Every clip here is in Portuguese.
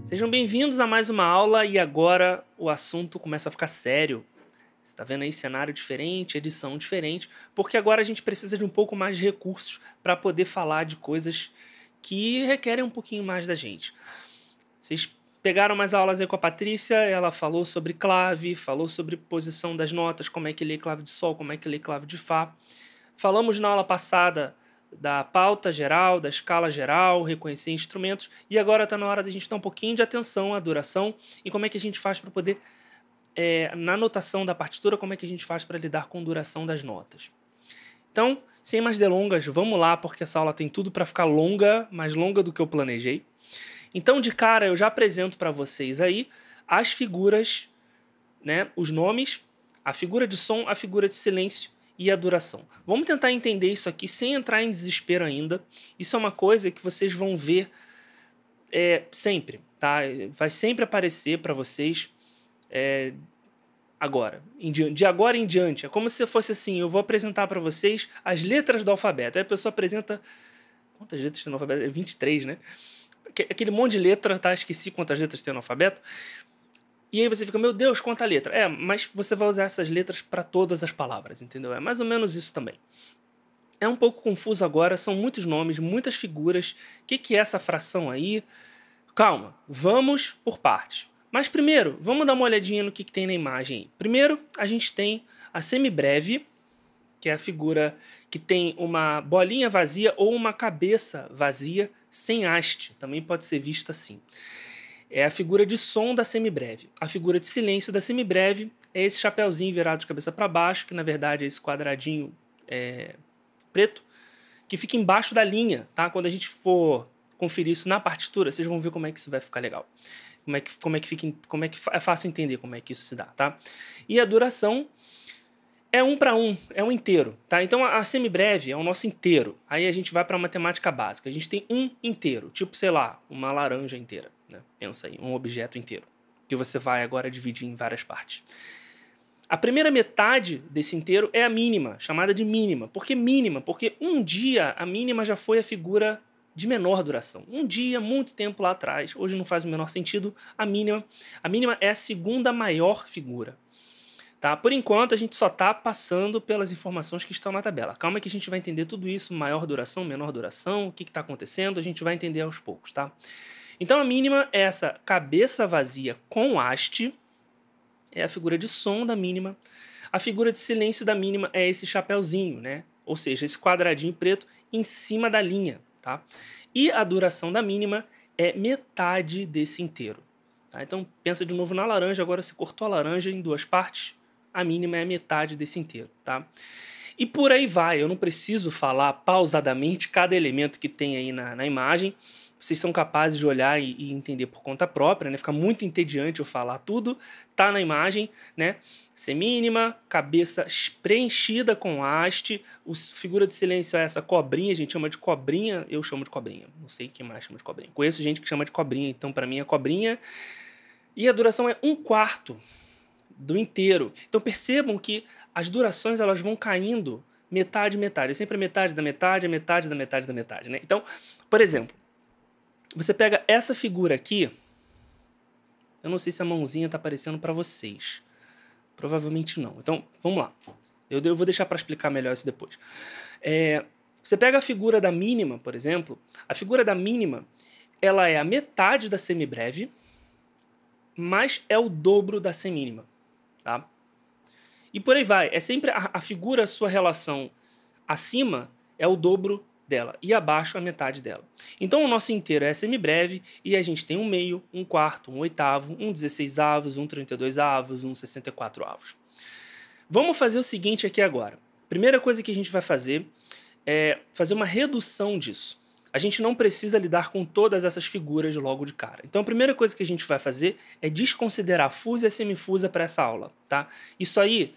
Sejam bem-vindos a mais uma aula e agora o assunto começa a ficar sério. Você está vendo aí cenário diferente, edição diferente, porque agora a gente precisa de um pouco mais de recursos para poder falar de coisas que requerem um pouquinho mais da gente. Vocês pegaram mais aulas aí com a Patrícia, ela falou sobre clave, falou sobre posição das notas, como é que lê clave de sol, como é que lê clave de fá. Falamos na aula passada da pauta geral, da escala geral, reconhecer instrumentos, e agora está na hora da gente dar um pouquinho de atenção à duração e como é que a gente faz para poder, na notação da partitura, como é que a gente faz para lidar com a duração das notas. Então, sem mais delongas, vamos lá, porque essa aula tem tudo para ficar longa, mais longa do que eu planejei. Então, de cara, eu já apresento para vocês aí as figuras, né, os nomes, a figura de som, a figura de silêncio e a duração. Vamos tentar entender isso aqui sem entrar em desespero ainda. Isso é uma coisa que vocês vão ver sempre, tá? Vai sempre aparecer para vocês agora, de agora em diante. É como se fosse assim, eu vou apresentar para vocês as letras do alfabeto. Aí a pessoa apresenta... Quantas letras tem no alfabeto? 23, né? Aquele monte de letra, tá? Esqueci quantas letras tem no alfabeto. E aí você fica, meu Deus, quanta letra. Mas você vai usar essas letras para todas as palavras, entendeu? É mais ou menos isso também. É um pouco confuso agora, são muitos nomes, muitas figuras. O que é essa fração aí? Calma, vamos por partes. Mas primeiro, vamos dar uma olhadinha no que tem na imagem aí. Primeiro, a gente tem a semibreve, que é a figura que tem uma bolinha vazia ou uma cabeça vazia sem haste. Também pode ser vista assim. É a figura de som da semibreve. A figura de silêncio da semibreve é esse chapeuzinho virado de cabeça para baixo, que na verdade é esse quadradinho preto, que fica embaixo da linha, tá? Quando a gente for conferir isso na partitura, vocês vão ver como é que isso vai ficar legal. Como é que é fácil entender como é que isso se dá, tá? E a duração é 1 para 1, é um inteiro, tá? Então a semibreve é o nosso inteiro. Aí a gente vai para a matemática básica. A gente tem um inteiro, tipo, sei lá, uma laranja inteira, né? Pensa aí, um objeto inteiro, que você vai agora dividir em várias partes. A primeira metade desse inteiro é a mínima, chamada de mínima. Por que mínima? Porque um dia a mínima já foi a figura de menor duração. Um dia, muito tempo lá atrás, hoje não faz o menor sentido, a mínima é a segunda maior figura. Tá? Por enquanto, a gente só está passando pelas informações que estão na tabela. Calma que a gente vai entender tudo isso, maior duração, menor duração, o que está acontecendo, a gente vai entender aos poucos. Tá? Então, a mínima é essa cabeça vazia com haste, é a figura de som da mínima. A figura de silêncio da mínima é esse chapeuzinho, né? Ou seja, esse quadradinho preto em cima da linha. Tá? E a duração da mínima é metade desse inteiro. Tá? Então, pensa de novo na laranja, agora você cortou a laranja em duas partes, a mínima é a metade desse inteiro, tá? E por aí vai, eu não preciso falar pausadamente cada elemento que tem aí na imagem, vocês são capazes de olhar e entender por conta própria, né? Fica muito entediante eu falar tudo, tá na imagem, né? Semínima, cabeça preenchida com haste, figura de silêncio é essa cobrinha, a gente chama de cobrinha, eu chamo de cobrinha, não sei quem mais chama de cobrinha. Conheço gente que chama de cobrinha, então para mim é cobrinha. E a duração é 1/4 do inteiro. Então percebam que as durações elas vão caindo metade, metade. É sempre a metade da metade, a metade da metade da metade, né? Então, por exemplo, você pega essa figura aqui, eu não sei se a mãozinha está aparecendo para vocês. Provavelmente não. Então, vamos lá. Eu vou deixar para explicar melhor isso depois. Você pega a figura da mínima, por exemplo. A figura da mínima, ela é a metade da semibreve, mas é o dobro da semínima. Tá? E por aí vai. É sempre a figura, a sua relação acima é o dobro dela e abaixo a metade dela. Então o nosso inteiro é semibreve e a gente tem 1/2, 1/4, 1/8, 1/16, 1/32, 1/64. Vamos fazer o seguinte aqui agora. Primeira coisa que a gente vai fazer é fazer uma redução disso. A gente não precisa lidar com todas essas figuras logo de cara. Então a primeira coisa que a gente vai fazer é desconsiderar fusa e semifusa para essa aula, tá? Isso aí,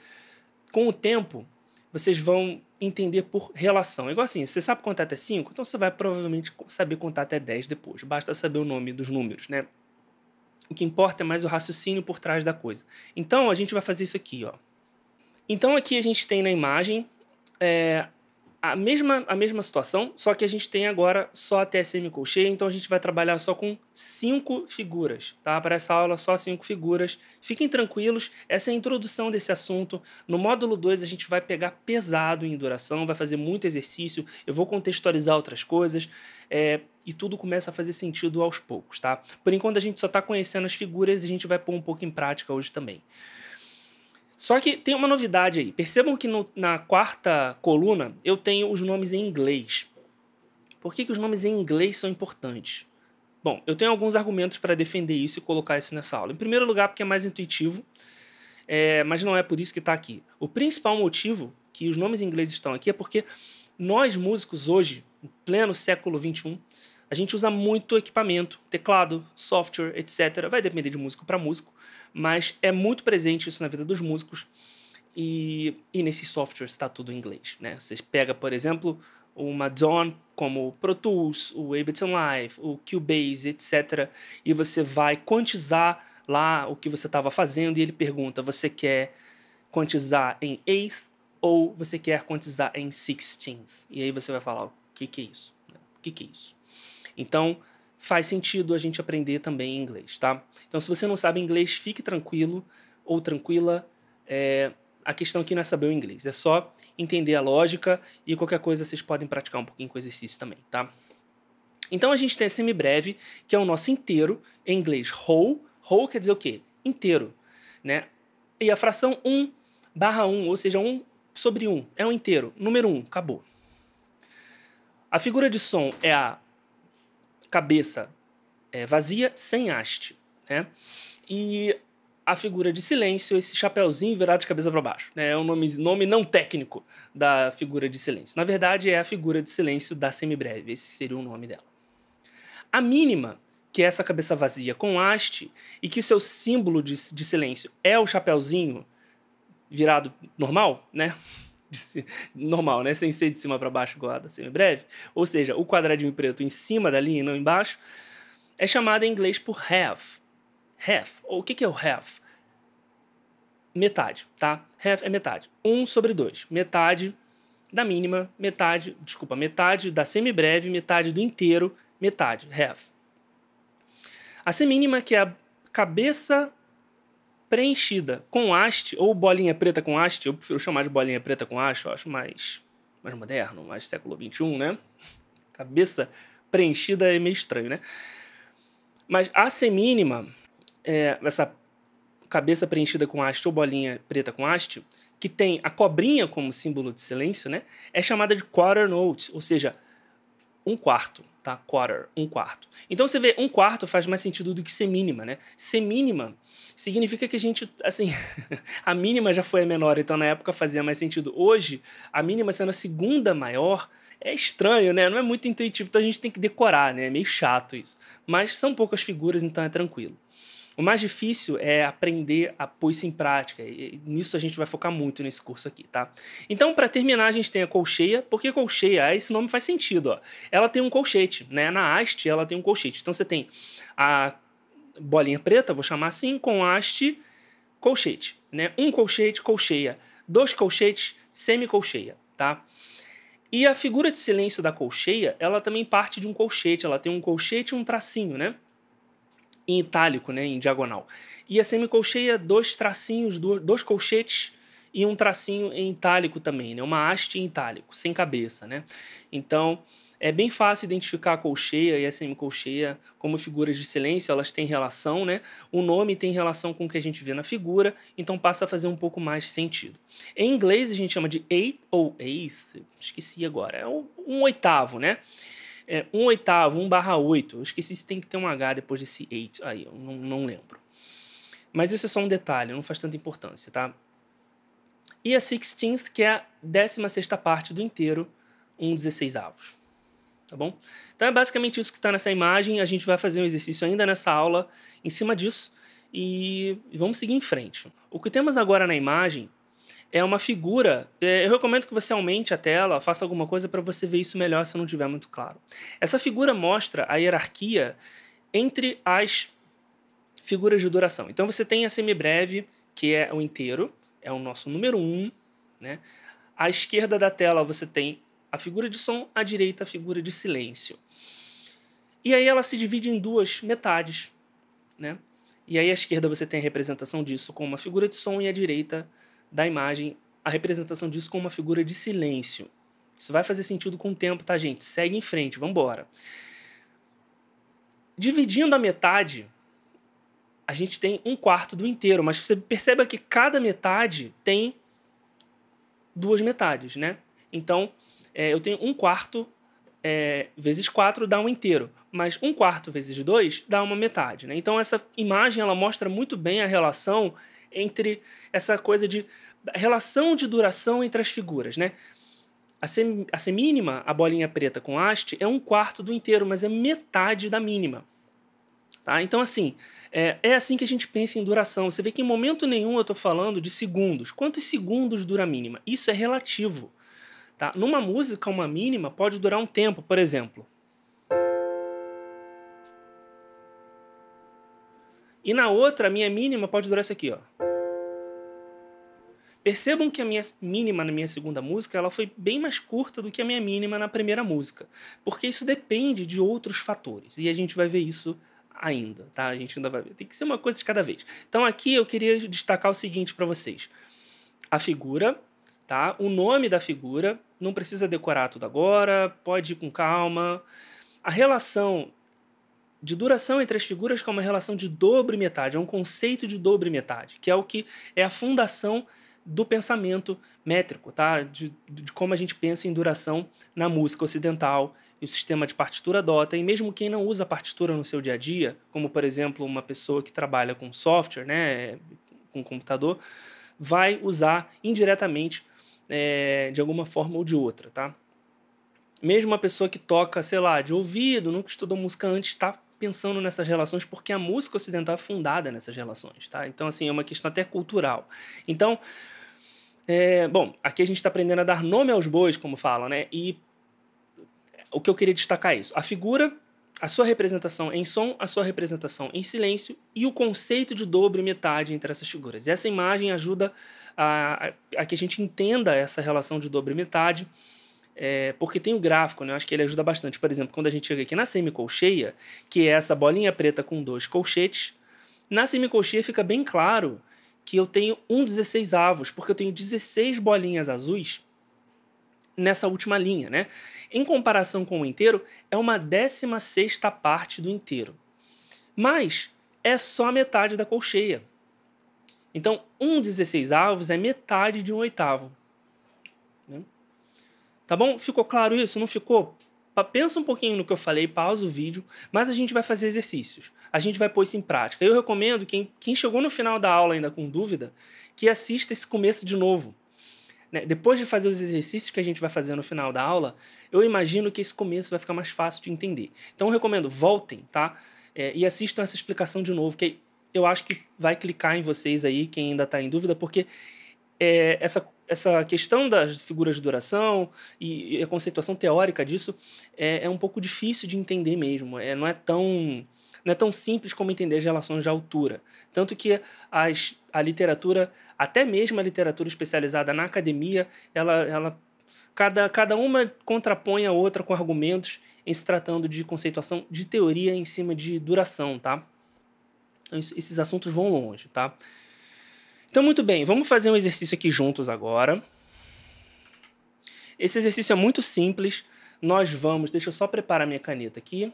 com o tempo, vocês vão entender por relação. É igual assim, você sabe contar até 5? Então você vai provavelmente saber contar até 10 depois. Basta saber o nome dos números, né? O que importa é mais o raciocínio por trás da coisa. Então a gente vai fazer isso aqui, ó. Então aqui a gente tem na imagem A mesma situação, só que a gente tem agora só até semicolcheia, então a gente vai trabalhar só com 5 figuras, tá? Para essa aula, só 5 figuras. Fiquem tranquilos, essa é a introdução desse assunto. No módulo 2, a gente vai pegar pesado em duração, vai fazer muito exercício, eu vou contextualizar outras coisas, e tudo começa a fazer sentido aos poucos, tá? Por enquanto, a gente só está conhecendo as figuras e a gente vai pôr um pouco em prática hoje também. Só que tem uma novidade aí. Percebam que na quarta coluna eu tenho os nomes em inglês. Por que os nomes em inglês são importantes? Bom, eu tenho alguns argumentos para defender isso e colocar isso nessa aula. Em primeiro lugar, porque é mais intuitivo, mas não é por isso que está aqui. O principal motivo que os nomes em inglês estão aqui é porque nós músicos hoje, em pleno século XXI, a gente usa muito equipamento, teclado, software, etc. Vai depender de músico para músico, mas é muito presente isso na vida dos músicos e nesses softwares está tudo em inglês, né? Você pega, por exemplo, uma DAW como o Pro Tools, o Ableton Live, o Cubase, etc. E você vai quantizar lá o que você estava fazendo e ele pergunta, você quer quantizar em eighths ou você quer quantizar em sixteenths? E aí você vai falar, o que é isso? O que é isso? Então, faz sentido a gente aprender também inglês, tá? Então, se você não sabe inglês, fique tranquilo ou tranquila. A questão aqui não é saber o inglês, é só entender a lógica e qualquer coisa vocês podem praticar um pouquinho com exercício também, tá? Então, a gente tem a semibreve, que é o nosso inteiro, em inglês whole. Whole quer dizer o quê? Inteiro, né? E a fração 1/1, ou seja, 1 sobre 1, é um inteiro. Número 1, acabou. A figura de som é a cabeça vazia, sem haste, né? E a figura de silêncio, esse chapéuzinho virado de cabeça para baixo, né? É um nome não técnico da figura de silêncio. Na verdade, é a figura de silêncio da semibreve, esse seria o nome dela. A mínima, que é essa cabeça vazia com haste, e que seu símbolo de silêncio é o chapéuzinho virado normal, né? Normal, né? Sem ser de cima para baixo igual a da semibreve, ou seja, o quadradinho preto em cima da linha e não embaixo, é chamada em inglês por half. Half. O que é o half? Metade, tá? Half é metade. 1 sobre 2. Metade da mínima, metade da semibreve, metade do inteiro, metade. Half. A semínima, que é a cabeça preenchida com haste, ou bolinha preta com haste, eu prefiro chamar de bolinha preta com haste, eu acho mais moderno, mais século XXI, né? Cabeça preenchida é meio estranho, né? Mas a semínima, essa cabeça preenchida com haste ou bolinha preta com haste, que tem a cobrinha como símbolo de silêncio, né? É chamada de quarter note, ou seja, 1/4, tá? Quarter, 1/4. Então você vê, 1/4 faz mais sentido do que semínima, né? Semínima significa que a gente, assim, a mínima já foi a menor, então na época fazia mais sentido. Hoje, a mínima sendo a segunda maior, é estranho, né? Não é muito intuitivo, então a gente tem que decorar, né? É meio chato isso. Mas são poucas figuras, então é tranquilo. O mais difícil é aprender a pôr isso em prática, e nisso a gente vai focar muito nesse curso aqui, tá? Então, para terminar, a gente tem a colcheia. Por que colcheia? Esse nome faz sentido, ó. Ela tem um colchete, né? Na haste, ela tem um colchete. Então, você tem a bolinha preta, vou chamar assim, com haste, colchete, né? Um colchete, colcheia. 2 colchetes, semicolcheia, tá? E a figura de silêncio da colcheia, ela também parte de um colchete. Ela tem um colchete e um tracinho, né? Em itálico, né, em diagonal. E a semicolcheia, 2 tracinhos, 2 colchetes e um tracinho em itálico também, né, uma haste em itálico, sem cabeça, né. Então, é bem fácil identificar a colcheia e a semicolcheia como figuras de silêncio, elas têm relação, né, o nome tem relação com o que a gente vê na figura, então passa a fazer um pouco mais sentido. Em inglês, a gente chama de eighth ou eighth, esqueci agora, é um oitavo, né. 1/8, 1/8. Eu esqueci se tem que ter um H depois desse 8. Aí, eu não lembro. Mas isso é só um detalhe, não faz tanta importância, tá? E a sixteenth, que é a 16ª parte do inteiro, 1/16avos. Tá bom? Então é basicamente isso que está nessa imagem. A gente vai fazer um exercício ainda nessa aula em cima disso. E vamos seguir em frente. O que temos agora na imagem é uma figura. Eu recomendo que você aumente a tela, faça alguma coisa para você ver isso melhor se não estiver muito claro. Essa figura mostra a hierarquia entre as figuras de duração. Então você tem a semibreve, que é o inteiro, é o nosso número 1, né? À esquerda da tela você tem a figura de som, à direita a figura de silêncio. E aí ela se divide em duas metades, né? E aí à esquerda você tem a representação disso com uma figura de som e à direita da imagem a representação disso com uma figura de silêncio. Isso vai fazer sentido com o tempo, tá, gente? Segue em frente, vamos embora. Dividindo a metade, a gente tem 1/4 do inteiro, mas você perceba que cada metade tem duas metades, né? Então, eu tenho 1/4 vezes 4 dá um inteiro, mas 1/4 vezes 2 dá uma metade, né? Então, essa imagem ela mostra muito bem a relação entre essa coisa de a relação de duração entre as figuras, né? A semínima, a bolinha preta com haste, é 1/4 do inteiro, mas é metade da mínima. Tá? Então, assim, é assim que a gente pensa em duração. Você vê que em momento nenhum eu estou falando de segundos. Quantos segundos dura a mínima? Isso é relativo. Tá? Numa música, uma mínima pode durar um tempo, por exemplo. E na outra, a minha mínima pode durar isso aqui, ó. Percebam que a minha mínima na minha segunda música ela foi bem mais curta do que a minha mínima na primeira música. Porque isso depende de outros fatores. E a gente vai ver isso ainda, tá? A gente ainda vai ver. Tem que ser uma coisa de cada vez. Então aqui eu queria destacar o seguinte para vocês. A figura, tá? O nome da figura, não precisa decorar tudo agora, pode ir com calma. A relação de duração entre as figuras que é uma relação de dobro e metade, é um conceito de dobro e metade, que é o que é a fundação do pensamento métrico, tá? De como a gente pensa em duração na música ocidental e o sistema de partitura adota, e mesmo quem não usa partitura no seu dia a dia, como por exemplo uma pessoa que trabalha com software, né, com computador, vai usar indiretamente de alguma forma ou de outra, tá? Mesmo uma pessoa que toca, sei lá, de ouvido, nunca estudou música antes, está pensando nessas relações porque a música ocidental é fundada nessas relações, tá? Então, assim, é uma questão até cultural. Então, bom, aqui a gente está aprendendo a dar nome aos bois, como fala, né? E o que eu queria destacar é isso. A figura, a sua representação em som, a sua representação em silêncio e o conceito de dobro e metade entre essas figuras. E essa imagem ajuda a que a gente entenda essa relação de dobro e metade, porque tem o gráfico, né? Eu acho que ele ajuda bastante. Por exemplo, quando a gente chega aqui na semicolcheia, que é essa bolinha preta com 2 colchetes, na semicolcheia fica bem claro que eu tenho 1/16, porque eu tenho 16 bolinhas azuis nessa última linha, né? Em comparação com o inteiro, é uma 16ª parte do inteiro. Mas é só metade da colcheia. Então, 1/16 é metade de 1/8. Né? Tá bom? Ficou claro isso? Não ficou? Pensa um pouquinho no que eu falei, pausa o vídeo, mas a gente vai fazer exercícios. A gente vai pôr isso em prática. Eu recomendo quem chegou no final da aula ainda com dúvida, que assista esse começo de novo. Né? Depois de fazer os exercícios que a gente vai fazer no final da aula, eu imagino que esse começo vai ficar mais fácil de entender. Então eu recomendo, voltem, tá? E assistam essa explicação de novo, que eu acho que vai clicar em vocês aí, quem ainda está em dúvida, porque essa questão das figuras de duração e a conceituação teórica disso é um pouco difícil de entender mesmo. Não é tão simples como entender as relações de altura. Tanto que a literatura, até mesmo a literatura especializada na academia, cada uma contrapõe a outra com argumentos em se tratando de conceituação de teoria em cima de duração, tá? Esses assuntos vão longe, tá? Então, muito bem, vamos fazer um exercício aqui juntos agora. Esse exercício é muito simples. Deixa eu só preparar minha caneta aqui.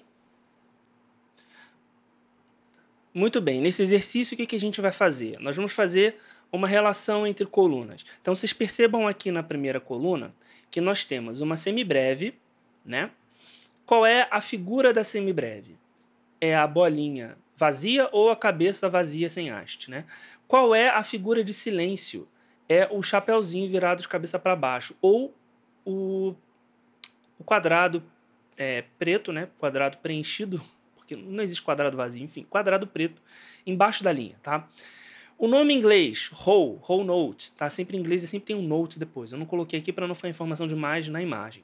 Muito bem, nesse exercício o que a gente vai fazer? Nós vamos fazer uma relação entre colunas. Então, vocês percebam aqui na primeira coluna que nós temos uma semibreve, né? Qual é a figura da semibreve? É a bolinha vazia ou a cabeça vazia sem haste, né? Qual é a figura de silêncio? É o chapeuzinho virado de cabeça para baixo ou o quadrado preto, né? Quadrado preenchido, porque não existe quadrado vazio, enfim, quadrado preto embaixo da linha, tá? O nome em inglês, whole note, tá? Sempre em inglês e sempre tem um note depois. Eu não coloquei aqui para não ficar informação demais na imagem.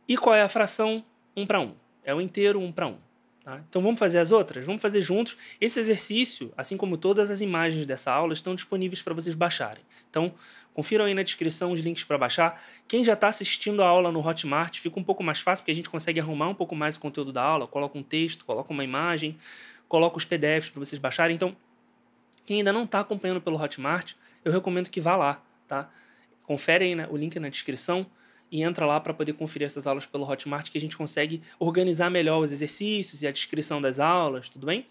E qual é a fração 1/1? É o inteiro 1/1. Tá? Então vamos fazer as outras? Vamos fazer juntos. Esse exercício, assim como todas as imagens dessa aula, estão disponíveis para vocês baixarem. Então, confiram aí na descrição os links para baixar. Quem já está assistindo a aula no Hotmart, fica um pouco mais fácil, porque a gente consegue arrumar um pouco mais o conteúdo da aula, coloca um texto, coloca uma imagem, coloca os PDFs para vocês baixarem. Então, quem ainda não está acompanhando pelo Hotmart, eu recomendo que vá lá. Tá? Confere aí o link na descrição e entra lá para poder conferir essas aulas pelo Hotmart, que a gente consegue organizar melhor os exercícios e a descrição das aulas, tudo bem?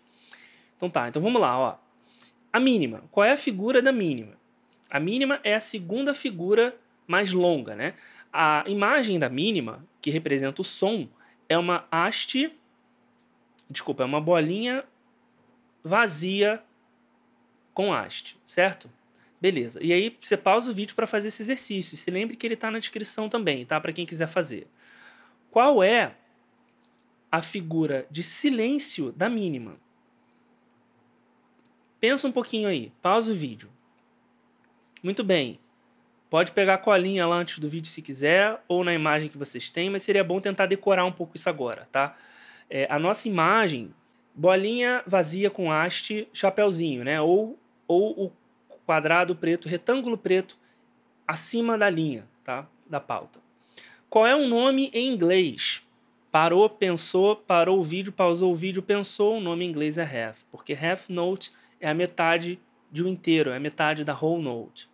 Então tá, então vamos lá, ó. A mínima. Qual é a figura da mínima? A mínima é a segunda figura mais longa, né? A imagem da mínima, que representa o som, é uma haste... Desculpa, é uma bolinha vazia com haste, certo? Beleza. E aí você pausa o vídeo para fazer esse exercício. E se lembre que ele está na descrição também, tá? Para quem quiser fazer. Qual é a figura de silêncio da mínima? Pensa um pouquinho aí. Pausa o vídeo. Muito bem. Pode pegar a colinha lá antes do vídeo se quiser, ou na imagem que vocês têm, mas seria bom tentar decorar um pouco isso agora, tá? A nossa imagem, bolinha vazia com haste, chapeuzinho, né? Ou o quadrado preto, retângulo preto, acima da linha, tá? Da pauta. Qual é o nome em inglês? Parou, pensou, parou o vídeo, pausou o vídeo, pensou, o nome em inglês é half, porque half note é a metade de um inteiro, é a metade da whole note.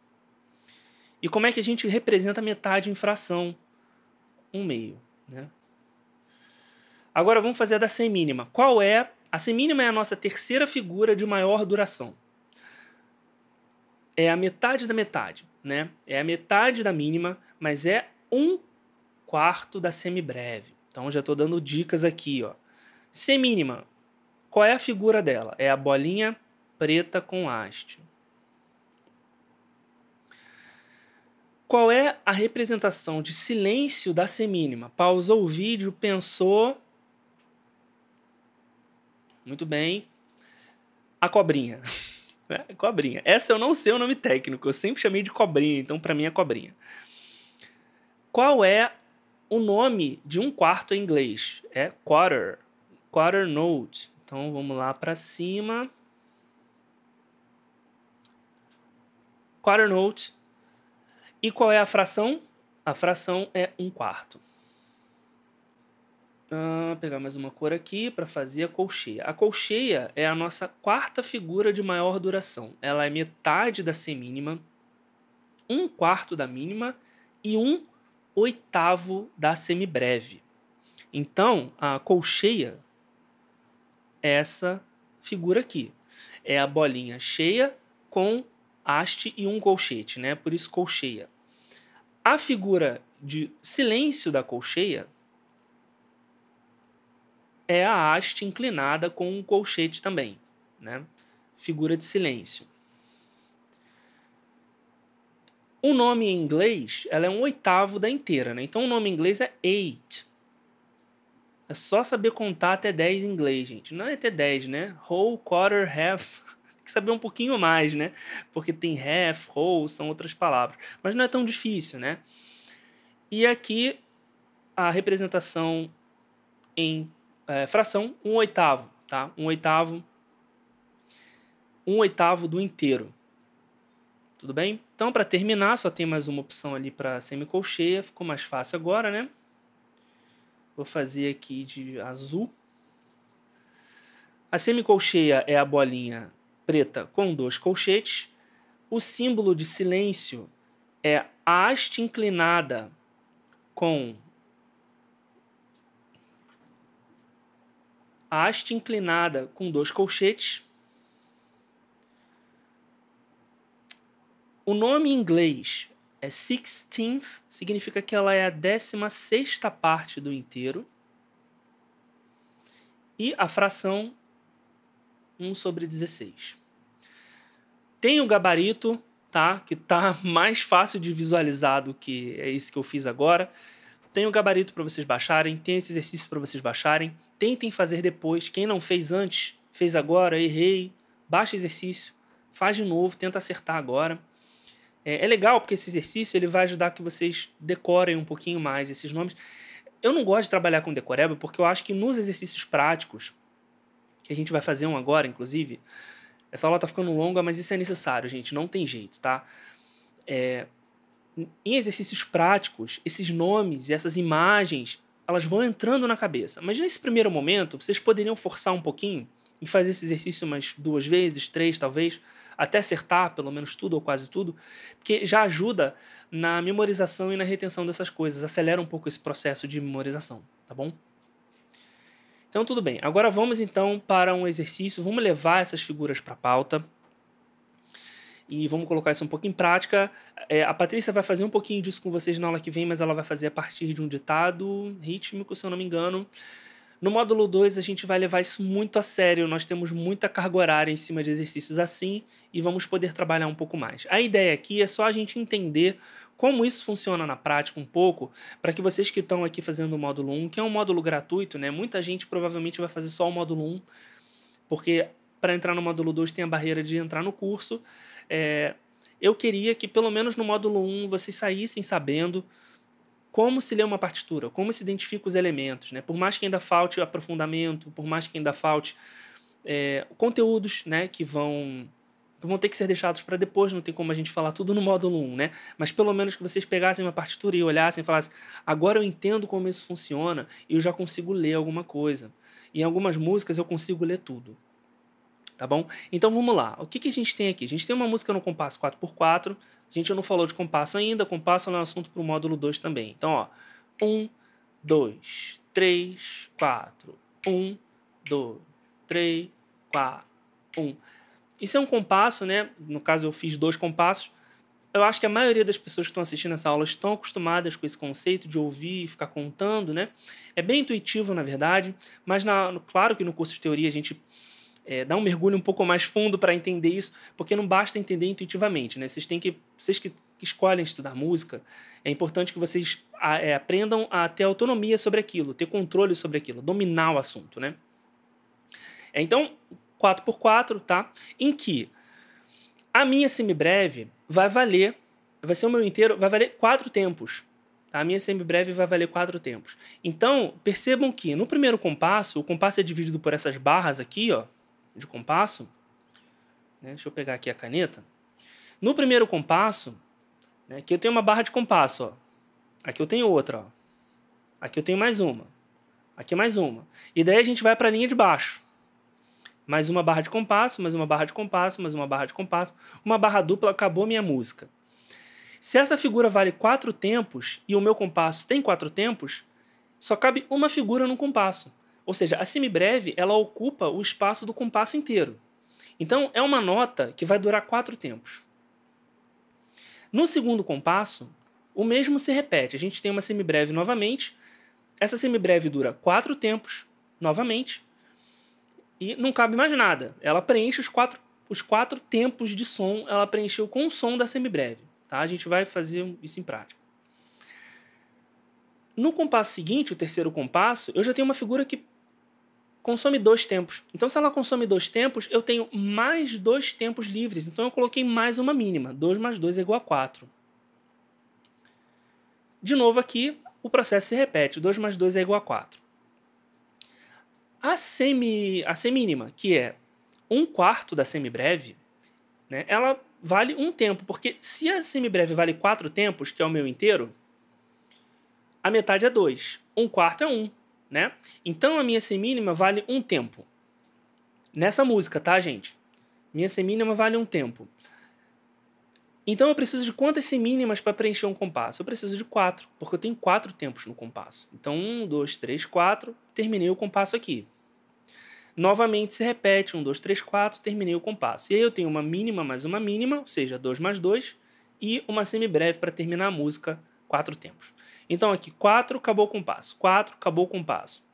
E como é que a gente representa a metade em fração? 1/2, né? Agora vamos fazer a da semínima. Qual é? A semínima é a nossa terceira figura de maior duração. É a metade da metade, né? É a metade da mínima, mas é 1/4 da semibreve. Então já estou dando dicas aqui, ó. Semínima. Qual é a figura dela? É a bolinha preta com haste. Qual é a representação de silêncio da semínima? Pausou o vídeo, pensou. Muito bem. A cobrinha. Cobrinha. Essa eu não sei o nome técnico, eu sempre chamei de cobrinha, então para mim é cobrinha. Qual é o nome de 1/4 em inglês? É quarter. Quarter note. Então vamos lá para cima. Quarter note. E qual é a fração? A fração é 1/4. Pegar mais uma cor aqui para fazer a colcheia. A colcheia é a nossa quarta figura de maior duração. Ela é metade da semínima, 1/4 da mínima e 1/8 da semibreve. Então, a colcheia é essa figura aqui. É a bolinha cheia com haste e um colchete, né? Por isso colcheia. A figura de silêncio da colcheia é a haste inclinada com um colchete também, né? Figura de silêncio. O nome em inglês, ela é 1/8 da inteira, né? Então o nome em inglês é 8. É só saber contar até 10 em inglês, gente. Não é até 10, né? Whole, quarter, half. Tem que saber um pouquinho mais, né? Porque tem half, whole, são outras palavras. Mas não é tão difícil, né? E aqui a representação em fração, 1/8, tá? 1/8 do inteiro. Tudo bem? Então, para terminar, só tem mais uma opção ali para semicolcheia. Ficou mais fácil agora, né? Vou fazer aqui de azul. A semicolcheia é a bolinha preta com 2 colchetes. O símbolo de silêncio é a haste inclinada com a haste inclinada com 2 colchetes. O nome em inglês é 16th, significa que ela é a 16ª parte do inteiro. E a fração 1/16. Tem o gabarito, tá? Que tá mais fácil de visualizar do que é esse que eu fiz agora. Tem o gabarito para vocês baixarem, tem esse exercício para vocês baixarem. Tentem fazer depois. Quem não fez antes, fez agora, errei. Baixa o exercício, faz de novo, tenta acertar agora. É legal porque esse exercício ele vai ajudar que vocês decorem um pouquinho mais esses nomes. Eu não gosto de trabalhar com decoreba porque eu acho que nos exercícios práticos que a gente vai fazer um agora, inclusive. Essa aula tá ficando longa, mas isso é necessário, gente, não tem jeito, tá? Em exercícios práticos, esses nomes e essas imagens, elas vão entrando na cabeça. Mas nesse primeiro momento, vocês poderiam forçar um pouquinho e fazer esse exercício umas 2 vezes, 3 talvez, até acertar pelo menos tudo ou quase tudo, porque já ajuda na memorização e na retenção dessas coisas, acelera um pouco esse processo de memorização, tá bom? Então tudo bem, agora vamos então para um exercício, vamos levar essas figuras para a pauta e vamos colocar isso um pouco em prática. A Patrícia vai fazer um pouquinho disso com vocês na aula que vem, mas ela vai fazer a partir de um ditado rítmico, se eu não me engano. No módulo 2, a gente vai levar isso muito a sério, nós temos muita carga horária em cima de exercícios assim e vamos poder trabalhar um pouco mais. A ideia aqui é só a gente entender como isso funciona na prática um pouco, para que vocês que estão aqui fazendo o módulo 1, que é um módulo gratuito, né? Muita gente provavelmente vai fazer só o módulo 1, porque para entrar no módulo 2 tem a barreira de entrar no curso. Eu queria que pelo menos no módulo 1 vocês saíssem sabendo como se lê uma partitura, como se identifica os elementos, né? Por mais que ainda falte aprofundamento, por mais que ainda falte conteúdos, né, que vão ter que ser deixados para depois, não tem como a gente falar tudo no módulo 1, né? Mas pelo menos que vocês pegassem uma partitura e olhassem e falassem, agora eu entendo como isso funciona e eu já consigo ler alguma coisa. E em algumas músicas eu consigo ler tudo. Tá bom? Então vamos lá. O que a gente tem aqui? A gente tem uma música no compasso 4x4. A gente não falou de compasso ainda. Compasso é um assunto para o módulo 2 também. Então, ó. 1, 2, 3, 4. 1, 2, 3, 4, 1. Isso é um compasso, né? No caso, eu fiz 2 compassos. Eu acho que a maioria das pessoas que estão assistindo essa aula estão acostumadas com esse conceito de ouvir e ficar contando, né? É bem intuitivo, na verdade. Mas, claro que no curso de teoria a gente dá um mergulho um pouco mais fundo para entender isso, porque não basta entender intuitivamente, né? Vocês que escolhem estudar música, é importante que vocês aprendam a ter autonomia sobre aquilo, ter controle sobre aquilo, dominar o assunto, né? Então, 4x4, tá? Em que a minha semibreve vai ser o meu inteiro, vai valer 4 tempos. A minha semibreve vai valer 4 tempos. Então, percebam que no primeiro compasso, o compasso é dividido por essas barras aqui, ó, de compasso, né? Deixa eu pegar aqui a caneta. No primeiro compasso, né, aqui eu tenho uma barra de compasso, ó. Aqui eu tenho outra, ó. Aqui eu tenho mais uma. Aqui mais uma. E daí a gente vai para a linha de baixo. Mais uma barra de compasso, mais uma barra de compasso, mais uma barra de compasso. Uma barra dupla, acabou a minha música. Se essa figura vale 4 tempos e o meu compasso tem 4 tempos, só cabe uma figura no compasso. Ou seja, a semibreve, ela ocupa o espaço do compasso inteiro. Então, é uma nota que vai durar 4 tempos. No segundo compasso, o mesmo se repete. A gente tem uma semibreve novamente. Essa semibreve dura 4 tempos, novamente. E não cabe mais nada. Ela preenche os quatro tempos de som, ela preencheu com o som da semibreve. Tá? A gente vai fazer isso em prática. No compasso seguinte, o terceiro compasso, eu já tenho uma figura que consome 2 tempos. Então, se ela consome 2 tempos, eu tenho mais 2 tempos livres. Então, eu coloquei mais uma mínima. 2 mais 2 é igual a 4. De novo aqui, o processo se repete. 2 mais 2 é igual a 4. A semínima, que é 1/4 da semibreve, né, ela vale 1 tempo. Porque se a semibreve vale 4 tempos, que é o meu inteiro, a metade é 2. 1/4 é 1. Né? Então a minha semínima vale 1 tempo. Nessa música, tá, gente? Minha semínima vale 1 tempo. Então eu preciso de quantas semínimas para preencher um compasso? Eu preciso de 4, porque eu tenho 4 tempos no compasso. Então 1, 2, 3, 4, terminei o compasso aqui. Novamente se repete, 1, 2, 3, 4, terminei o compasso. E aí eu tenho uma mínima mais uma mínima, ou seja, 2 mais 2, e uma semibreve para terminar a música, 4 tempos. Então aqui 4, acabou o compasso. 4, acabou o compasso.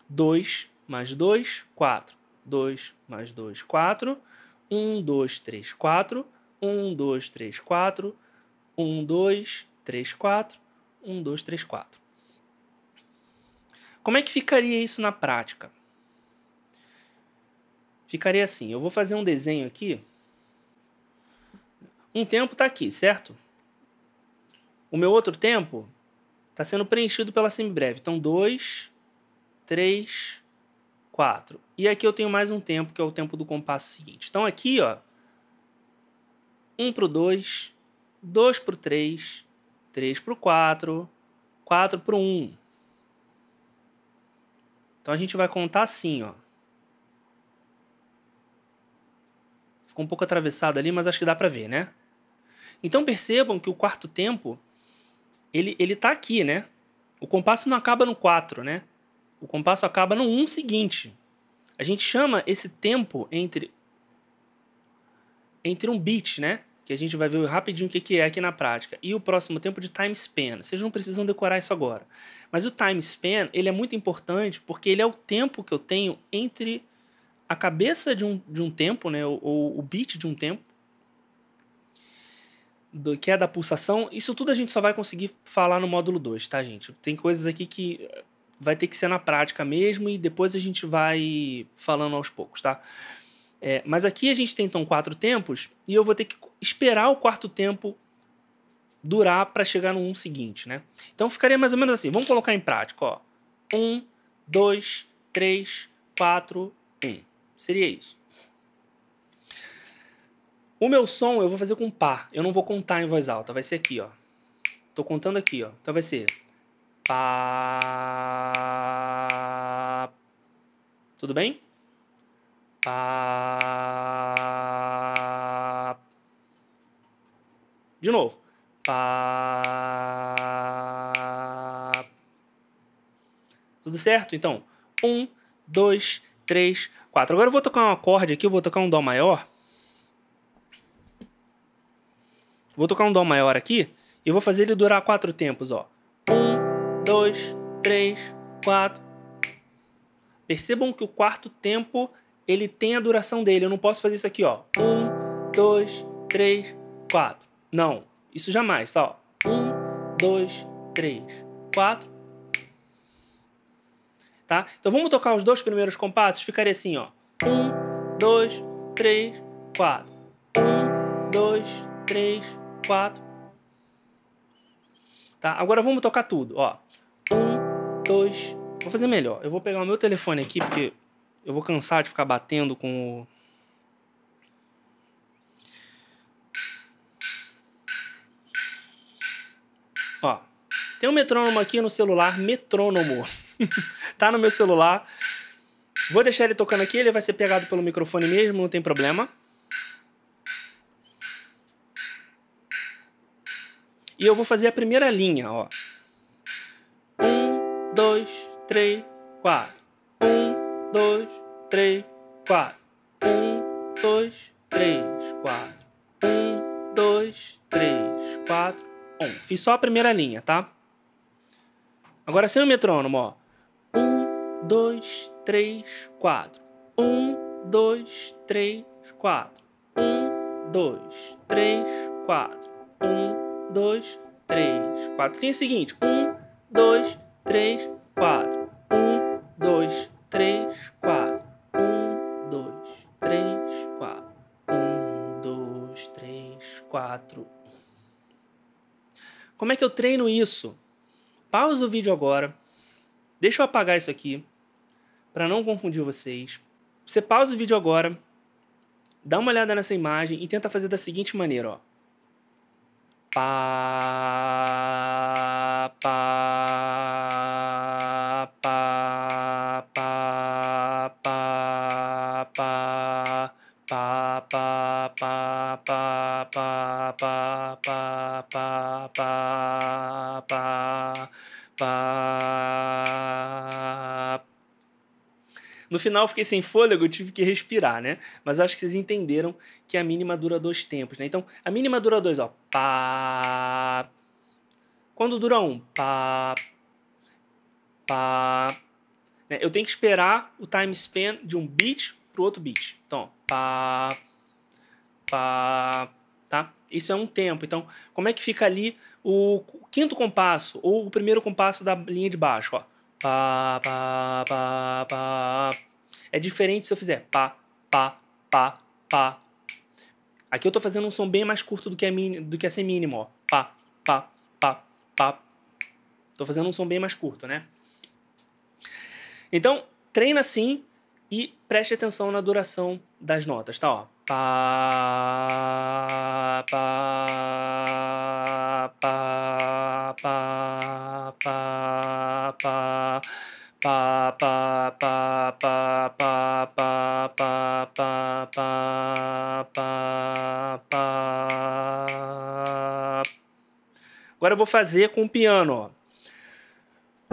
2 mais 2, 4. 2 mais 2, 4. 1, 2, 3, 4. 1, 2, 3, 4. 1, 2, 3, 4. 1, 2, 3, 4. Como é que ficaria isso na prática? Ficaria assim. Eu vou fazer um desenho aqui. Um tempo está aqui, certo? O meu outro tempo está sendo preenchido pela semibreve. Então, 2, 3, 4. E aqui eu tenho mais um tempo, que é o tempo do compasso seguinte. Então aqui, ó, 1 pro 2, 2 pro 3, 3 pro 4, 4 pro 1. Então a gente vai contar assim, ó. Ficou um pouco atravessado ali, mas acho que dá pra ver, né? Então percebam que o quarto tempo, ele tá aqui, né? O compasso não acaba no 4, né? O compasso acaba no 1 seguinte. A gente chama esse tempo entre um beat, né? Que a gente vai ver rapidinho o que é aqui na prática. E o próximo tempo de time span. Vocês não precisam decorar isso agora. Mas o time span, ele é muito importante porque ele é o tempo que eu tenho entre a cabeça de um tempo, né? Ou o beat de um tempo, que é da pulsação. Isso tudo a gente só vai conseguir falar no módulo 2, tá, gente? Tem coisas aqui que vai ter que ser na prática mesmo e depois a gente vai falando aos poucos, tá? Mas aqui a gente tem, então, 4 tempos e eu vou ter que esperar o quarto tempo durar para chegar no 1 seguinte, né? Então ficaria mais ou menos assim. Vamos colocar em prática, ó. 1, 2, 3, 4, 1. Seria isso. O meu som eu vou fazer com par. Eu não vou contar em voz alta. Vai ser aqui, ó. Tô contando aqui, ó. Então vai ser pá. Tudo bem? Pá. De novo. Pá. Tudo certo? Então, 1, 2, 3, 4. Agora eu vou tocar um acorde aqui, eu vou tocar um dó maior. Vou tocar um dó maior aqui e vou fazer ele durar 4 tempos, ó. 1, 2, 3, 4. Percebam que o quarto tempo, ele tem a duração dele. Eu não posso fazer isso aqui, ó. 1, 2, 3, 4. Não, isso jamais, tá? Ó. 1, 2, 3, 4. Tá? Então vamos tocar os dois primeiros compassos. Ficaria assim, ó. 1, 2, 3, 4. 1, 2, 3, 4. Tá? Agora vamos tocar tudo, ó. 1, 2. Vou fazer melhor. Eu vou pegar o meu telefone aqui porque eu vou cansar de ficar batendo com o... Ó. Tem um metrônomo aqui no celular, metrônomo. Tá no meu celular. Vou deixar ele tocando aqui, ele vai ser pegado pelo microfone mesmo, não tem problema. E eu vou fazer a primeira linha, ó. 1, 2, 3, 4. 1, 2, 3, 4. 1, 2, 3, 4. 1, 2, 3, 4, 1. Fiz só a primeira linha, tá? Agora sem o metrônomo, ó. 1, 2, 3, 4. 1, 2, 3, 4. 1, 2, 3, 4. 1, 2, 3, 4. Tem o seguinte: 1, 2, 3, 4. 1, 2, 3, 4. 1, 2, 3, 4. 1, 2, 3, 4. Como é que eu treino isso? Pausa o vídeo agora. Deixa eu apagar isso aqui para não confundir vocês. Você pausa o vídeo agora, dá uma olhada nessa imagem e tenta fazer da seguinte maneira, ó. Pá, pá, pá, pá, pá, pá, pá, pá, pá, pá, pá, pá, pá, pá, pá, pá, pá. No final eu fiquei sem fôlego, tive que respirar, né? Mas acho que vocês entenderam que a mínima dura 2 tempos, né? Então, a mínima dura 2, ó. Pá. Quando dura 1, pá. Pá. Né? Eu tenho que esperar o time span de um beat pro outro beat. Então, ó, pá. Pá. Tá? Isso é um tempo. Então, como é que fica ali o quinto compasso ou o primeiro compasso da linha de baixo, ó? Pá, pá, pá, pá. É diferente se eu fizer pá, pá, pá, pá. Aqui eu tô fazendo um som bem mais curto do que a semínimo, ó. Pá, pá, pá, pá. Tô fazendo um som bem mais curto, né? Então, treina assim E preste atenção na duração das notas, tá? Ó. Pá, pá, pá, pá, pá, pá. Pá, pá, pá, pá, pá, pá, pá, pá, pá, pá, pá. Agora eu vou fazer com o piano, ó.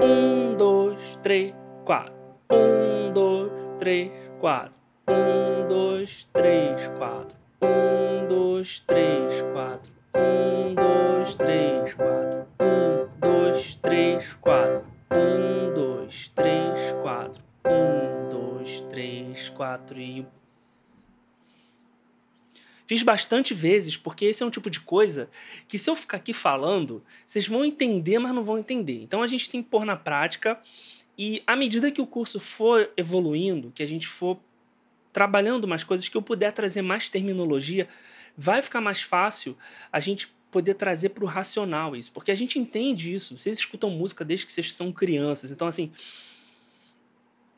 1, 2, 3, 4. 1, 2, 3, 4. 1, 2, 3, 4. 1, 2, 3, 4. 1, 2, 3, 4. 1, 2, 3, 4. 1, 2, 3, 4. 1, 2, 3, 4 e... Fiz bastante vezes, porque esse é um tipo de coisa que se eu ficar aqui falando, vocês vão entender, mas não vão entender. Então a gente tem que pôr na prática e à medida que o curso for evoluindo, que a gente for trabalhando mais coisas, que eu puder trazer mais terminologia, vai ficar mais fácil a gente poder trazer para o racional isso. Porque a gente entende isso. Vocês escutam música desde que vocês são crianças. Então, assim,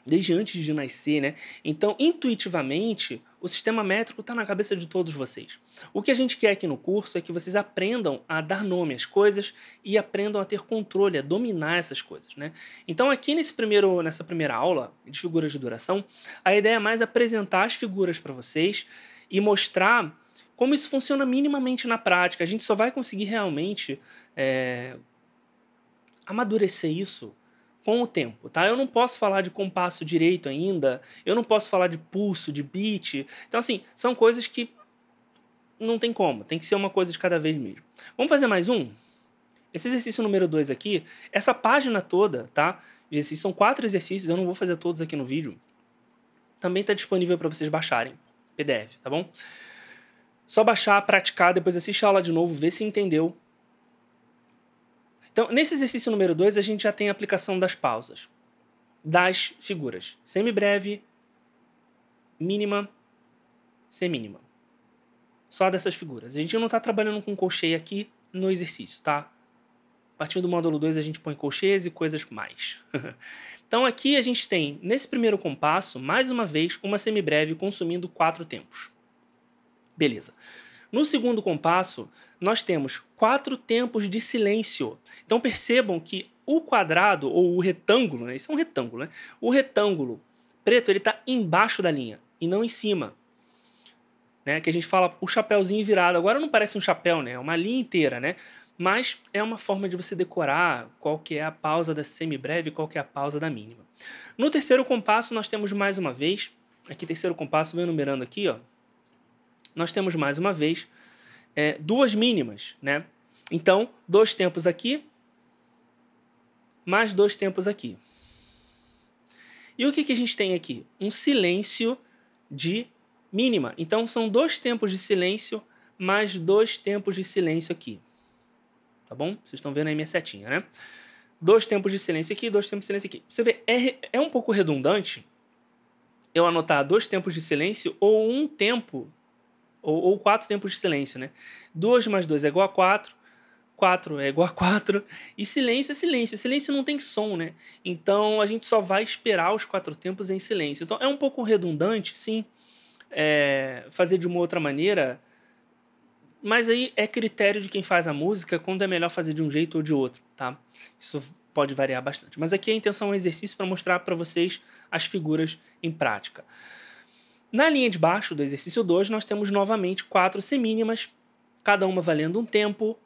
desde antes de nascer, né? Então, intuitivamente, o sistema métrico está na cabeça de todos vocês. O que a gente quer aqui no curso é que vocês aprendam a dar nome às coisas e aprendam a ter controle, a dominar essas coisas, né? Então, aqui nessa primeira aula de figuras de duração, a ideia é mais apresentar as figuras para vocês e mostrar como isso funciona minimamente na prática. A gente só vai conseguir realmente amadurecer isso com o tempo, tá? Eu não posso falar de compasso direito ainda, eu não posso falar de pulso, de beat. Então, assim, são coisas que não tem como, tem que ser uma coisa de cada vez mesmo. Vamos fazer mais um? Esse exercício número 2 aqui, essa página toda, tá? São 4 exercícios, eu não vou fazer todos aqui no vídeo. Também está disponível para vocês baixarem, PDF, tá bom? Só baixar, praticar, depois assiste a aula de novo, ver se entendeu. Então, nesse exercício número 2, a gente já tem a aplicação das pausas, das figuras. Semibreve, mínima, semínima. Só dessas figuras. A gente não está trabalhando com colcheia aqui no exercício, tá? A partir do módulo 2 a gente põe colcheias e coisas mais. Então aqui a gente tem, nesse primeiro compasso, mais uma vez, uma semibreve consumindo 4 tempos. Beleza. No segundo compasso, nós temos 4 tempos de silêncio. Então percebam que o quadrado, ou o retângulo, né? Isso é um retângulo, né? O retângulo preto, ele está embaixo da linha e não em cima. Né? Que a gente fala o chapéuzinho virado. Agora não parece um chapéu, né? É uma linha inteira, né? Mas é uma forma de você decorar qual que é a pausa da semibreve e qual que é a pausa da mínima. No terceiro compasso, nós temos mais uma vez, aqui terceiro compasso, vou enumerando aqui, ó. Nós temos mais uma vez 2 mínimas, né? Então, 2 tempos aqui, mais 2 tempos aqui. E o que a gente tem aqui? Um silêncio de mínima. Então, são 2 tempos de silêncio, mais 2 tempos de silêncio aqui. Tá bom? Vocês estão vendo aí minha setinha, né? 2 tempos de silêncio aqui, 2 tempos de silêncio aqui. Você vê, é um pouco redundante eu anotar 2 tempos de silêncio ou 1 tempo, ou 4 tempos de silêncio, né? 2 mais 2 é igual a 4, 4 é igual a 4, e silêncio é silêncio. Silêncio não tem som, né? Então, a gente só vai esperar os 4 tempos em silêncio. Então, é um pouco redundante, sim, fazer de uma outra maneira, mas aí é critério de quem faz a música quando é melhor fazer de um jeito ou de outro, tá? Isso pode variar bastante. Mas aqui a intenção é um exercício para mostrar para vocês as figuras em prática. Na linha de baixo do exercício 2, nós temos novamente 4 semínimas, cada uma valendo um tempo.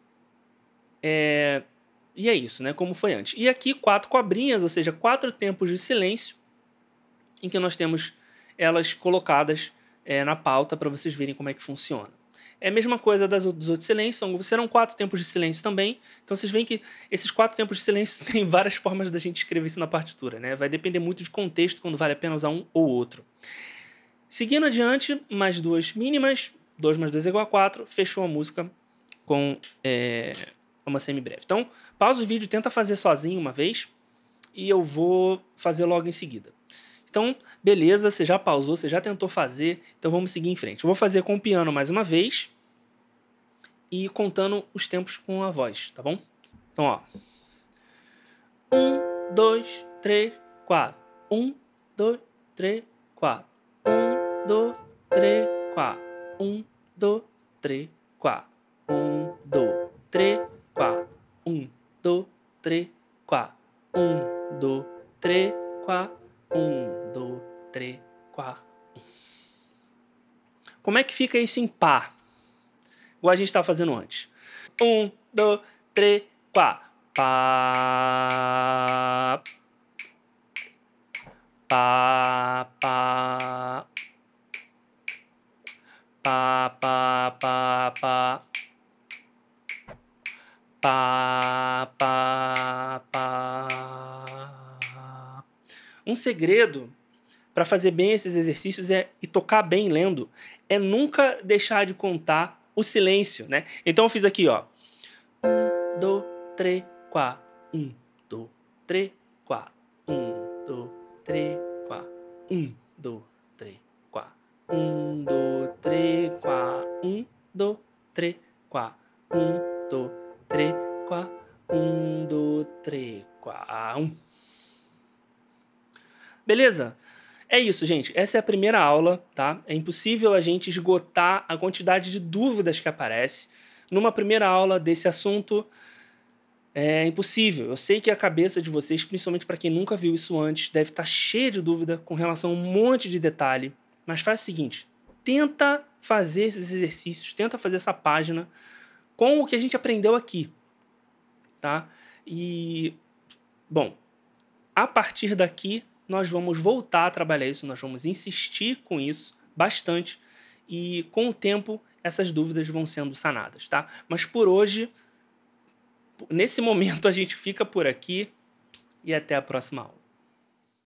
E é isso, né? Como foi antes. E aqui 4 cobrinhas, ou seja, 4 tempos de silêncio, em que nós temos elas colocadas na pauta para vocês verem como é que funciona. É a mesma coisa dos outros silêncios, serão 4 tempos de silêncio também. Então vocês veem que esses 4 tempos de silêncio tem várias formas da gente escrever isso na partitura, né? Vai depender muito de contexto, quando vale a pena usar um ou outro. Seguindo adiante, mais 2 mínimas, 2 mais 2 é igual a 4, fechou a música com uma semibreve. Então, pausa o vídeo, tenta fazer sozinho uma vez e eu vou fazer logo em seguida. Então, beleza, você já pausou, você já tentou fazer, então vamos seguir em frente. Eu vou fazer com o piano mais uma vez e contando os tempos com a voz, tá bom? Então, ó. 1, 2, 3, 4. 1, 2, 3, 4. 1, 2, 3, 4. 1, 2, 3, 4. 1, 2, 3, 4. 1, 2, 3, 4. 1, 2, 3, 4. 1, 2, 3, 4. Como é que fica isso em par? Igual a gente estava fazendo antes. 1, 2, 3, 4. Pá. Pá, pá. Pá, pá, pá, pá. Pá, pá, pá. Um segredo para fazer bem esses exercícios e tocar bem lendo é nunca deixar de contar o silêncio, né? Então eu fiz aqui, ó. 1, 2, 3, 4. 1, 2, 3, 4. 1, 2, 3, 4. 1, 2, 3, 4. 1, 2, 3, 4. 1, 2, 3, 4. 1, 2, 3, 4. 1, 2, 3, 4. Beleza? É isso, gente. Essa é a primeira aula, tá? É impossível a gente esgotar a quantidade de dúvidas que aparece numa primeira aula desse assunto. É impossível. Eu sei que a cabeça de vocês, principalmente para quem nunca viu isso antes, deve estar cheia de dúvida com relação a um monte de detalhe. Mas faz o seguinte, tenta fazer esses exercícios, tenta fazer essa página com o que a gente aprendeu aqui, tá? E, bom, a partir daqui nós vamos voltar a trabalhar isso, nós vamos insistir com isso bastante e com o tempo essas dúvidas vão sendo sanadas, tá? Mas por hoje, nesse momento a gente fica por aqui e até a próxima aula.